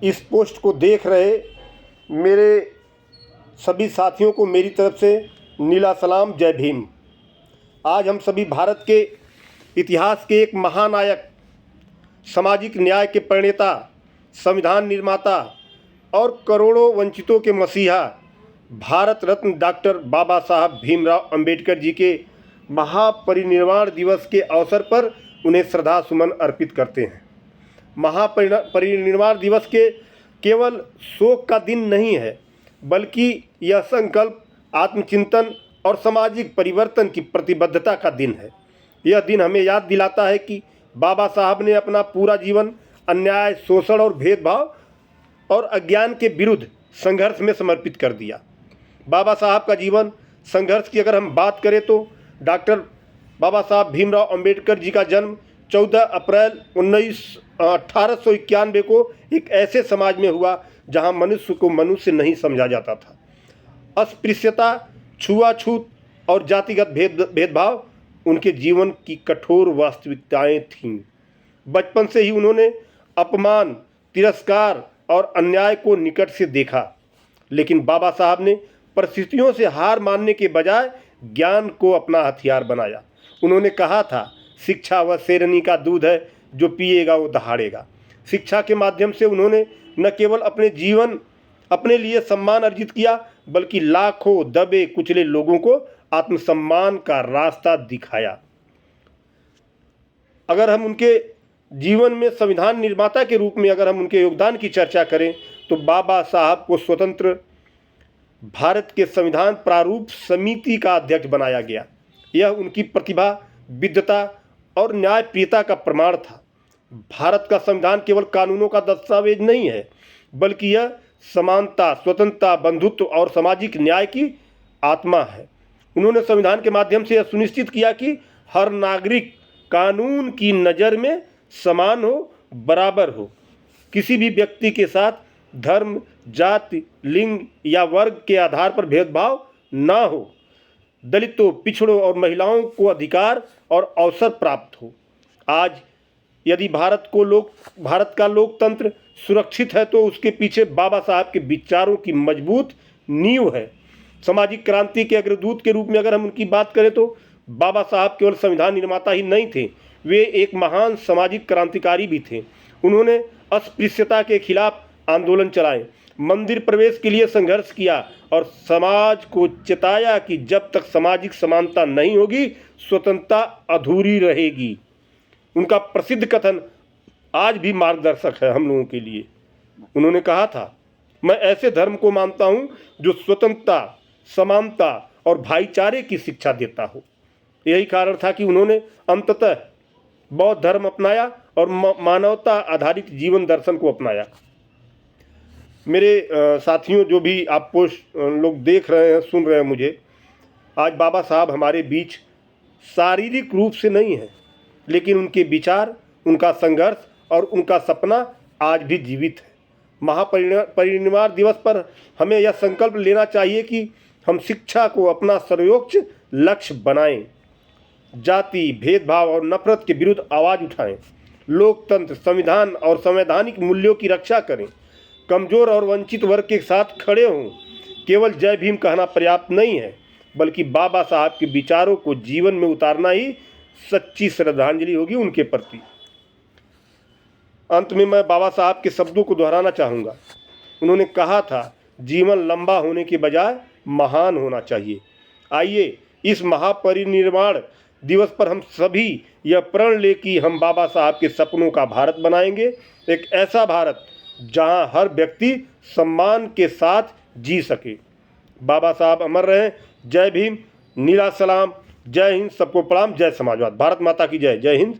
इस पोस्ट को देख रहे मेरे सभी साथियों को मेरी तरफ से नीला सलाम, जय भीम। आज हम सभी भारत के इतिहास के एक महानायक, सामाजिक न्याय के प्रणेता, संविधान निर्माता और करोड़ों वंचितों के मसीहा भारत रत्न डॉक्टर बाबा साहब भीमराव अंबेडकर जी के महापरिनिर्वाण दिवस के अवसर पर उन्हें श्रद्धा सुमन अर्पित करते हैं। महापरिनिर्वाण दिवस के केवल शोक का दिन नहीं है, बल्कि यह संकल्प, आत्मचिंतन और सामाजिक परिवर्तन की प्रतिबद्धता का दिन है। यह दिन हमें याद दिलाता है कि बाबा साहब ने अपना पूरा जीवन अन्याय, शोषण और भेदभाव और अज्ञान के विरुद्ध संघर्ष में समर्पित कर दिया। बाबा साहब का जीवन संघर्ष की अगर हम बात करें तो डॉक्टर बाबा साहब भीमराव अंबेडकर जी का जन्म 14 अप्रैल 1891 को एक ऐसे समाज में हुआ जहां मनुष्य को मनुष्य नहीं समझा जाता था। अस्पृश्यता, छुआछूत और जातिगत भेदभाव उनके जीवन की कठोर वास्तविकताएं थीं। बचपन से ही उन्होंने अपमान, तिरस्कार और अन्याय को निकट से देखा, लेकिन बाबा साहब ने परिस्थितियों से हार मानने के बजाय ज्ञान को अपना हथियार बनाया। उन्होंने कहा था, शिक्षा वह शेरनी का दूध है, जो पिएगा वो दहाड़ेगा। शिक्षा के माध्यम से उन्होंने न केवल अपने लिए सम्मान अर्जित किया, बल्कि लाखों दबे कुचले लोगों को आत्मसम्मान का रास्ता दिखाया। अगर हम उनके जीवन में संविधान निर्माता के रूप में अगर हम उनके योगदान की चर्चा करें तो बाबा साहब को स्वतंत्र भारत के संविधान प्रारूप समिति का अध्यक्ष बनाया गया। यह उनकी प्रतिभा, विद्वता और न्यायप्रियता का प्रमाण था। भारत का संविधान केवल कानूनों का दस्तावेज नहीं है, बल्कि यह समानता, स्वतंत्रता, बंधुत्व और सामाजिक न्याय की आत्मा है। उन्होंने संविधान के माध्यम से यह सुनिश्चित किया कि हर नागरिक कानून की नज़र में समान हो, बराबर हो। किसी भी व्यक्ति के साथ धर्म, जाति, लिंग या वर्ग के आधार पर भेदभाव ना हो। दलितों, पिछड़ों और महिलाओं को अधिकार और अवसर प्राप्त हो। आज यदि भारत का लोकतंत्र सुरक्षित है तो उसके पीछे बाबा साहब के विचारों की मजबूत नींव है। सामाजिक क्रांति के अग्रदूत के रूप में अगर हम उनकी बात करें तो बाबा साहब केवल संविधान निर्माता ही नहीं थे, वे एक महान सामाजिक क्रांतिकारी भी थे। उन्होंने अस्पृश्यता के खिलाफ आंदोलन चलाए, मंदिर प्रवेश के लिए संघर्ष किया और समाज को चेताया कि जब तक सामाजिक समानता नहीं होगी, स्वतंत्रता अधूरी रहेगी। उनका प्रसिद्ध कथन आज भी मार्गदर्शक है हम लोगों के लिए। उन्होंने कहा था, मैं ऐसे धर्म को मानता हूँ जो स्वतंत्रता, समानता और भाईचारे की शिक्षा देता हो। यही कारण था कि उन्होंने अंततः बौद्ध धर्म अपनाया और मानवता आधारित जीवन दर्शन को अपनाया। मेरे साथियों, जो भी आप पोस्ट लोग देख रहे हैं, सुन रहे हैं मुझे, आज बाबा साहब हमारे बीच शारीरिक रूप से नहीं है, लेकिन उनके विचार, उनका संघर्ष और उनका सपना आज भी जीवित है। महापरिनिर्वाण दिवस पर हमें यह संकल्प लेना चाहिए कि हम शिक्षा को अपना सर्वोच्च लक्ष्य बनाएं, जाति, भेदभाव और नफरत के विरुद्ध आवाज़ उठाएं, लोकतंत्र, संविधान और संवैधानिक मूल्यों की रक्षा करें, कमज़ोर और वंचित वर्ग के साथ खड़े हों। केवल जय भीम कहना पर्याप्त नहीं है, बल्कि बाबा साहब के विचारों को जीवन में उतारना ही सच्ची श्रद्धांजलि होगी उनके प्रति। अंत में मैं बाबा साहब के शब्दों को दोहराना चाहूँगा। उन्होंने कहा था, जीवन लंबा होने के बजाय महान होना चाहिए। आइए इस महापरिनिर्वाण दिवस पर हम सभी यह प्रण ले कि हम बाबा साहब के सपनों का भारत बनाएंगे, एक ऐसा भारत जहां हर व्यक्ति सम्मान के साथ जी सके। बाबा साहब अमर रहें। जय भीम, नीला सलाम, जय हिंद, सबको प्रणाम, जय समाजवाद, भारत माता की जय। जय हिंद।